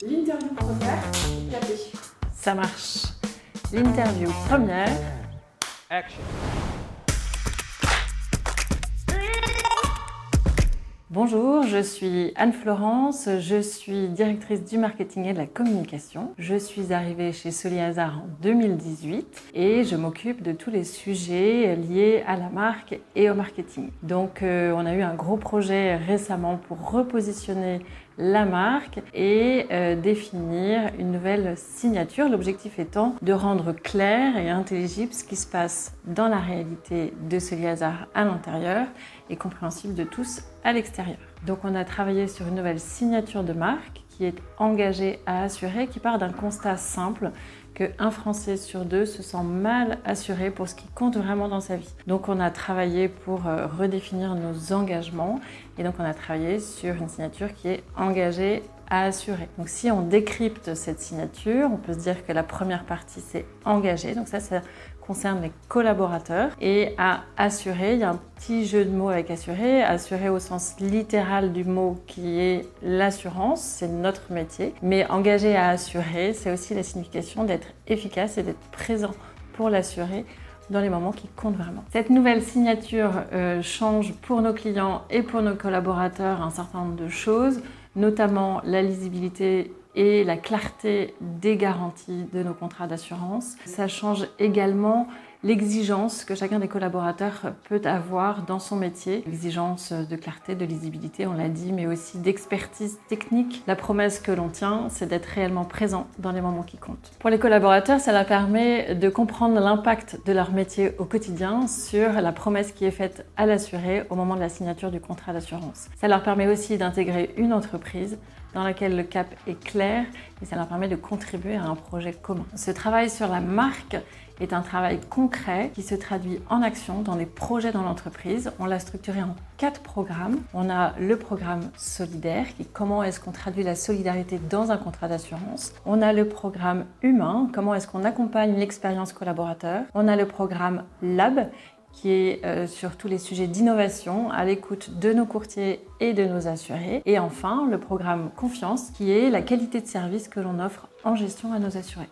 L'interview première, tapez. Ça marche. L'interview première. Action. Bonjour, je suis Anne-Florence, je suis directrice du marketing et de la communication. Je suis arrivée chez Soliazar en 2018 et je m'occupe de tous les sujets liés à la marque et au marketing. Donc on a eu un gros projet récemment pour repositionner la marque et définir une nouvelle signature. L'objectif étant de rendre clair et intelligible ce qui se passe dans la réalité de Soliazar à l'intérieur et compréhensible de tous à l'extérieur. Donc on a travaillé sur une nouvelle signature de marque qui est engagée à assurer, qui part d'un constat simple qu'un Français sur deux se sent mal assuré pour ce qui compte vraiment dans sa vie. Donc on a travaillé pour redéfinir nos engagements et donc on a travaillé sur une signature qui est engagée à assurer. Donc si on décrypte cette signature, on peut se dire que la première partie c'est engagé, donc ça concerne les collaborateurs, et à assurer, il y a un petit jeu de mots avec assurer, assurer au sens littéral du mot qui est l'assurance, c'est notre métier, mais engagé à assurer, c'est aussi la signification d'être efficace et d'être présent pour l'assurer dans les moments qui comptent vraiment. Cette nouvelle signature change pour nos clients et pour nos collaborateurs un certain nombre de choses, notamment la lisibilité et la clarté des garanties de nos contrats d'assurance. Ça change également l'exigence que chacun des collaborateurs peut avoir dans son métier. L'exigence de clarté, de lisibilité, on l'a dit, mais aussi d'expertise technique. La promesse que l'on tient, c'est d'être réellement présent dans les moments qui comptent. Pour les collaborateurs, ça leur permet de comprendre l'impact de leur métier au quotidien sur la promesse qui est faite à l'assuré au moment de la signature du contrat d'assurance. Ça leur permet aussi d'intégrer une entreprise dans laquelle le cap est clair et ça leur permet de contribuer à un projet commun. Ce travail sur la marque est un travail concret qui se traduit en action dans les projets dans l'entreprise. On l'a structuré en 4 programmes. On a le programme solidaire, qui est comment est-ce qu'on traduit la solidarité dans un contrat d'assurance. On a le programme humain, comment est-ce qu'on accompagne l'expérience collaborateur. On a le programme Lab, qui est sur tous les sujets d'innovation, à l'écoute de nos courtiers et de nos assurés. Et enfin, le programme Confiance, qui est la qualité de service que l'on offre en gestion à nos assurés.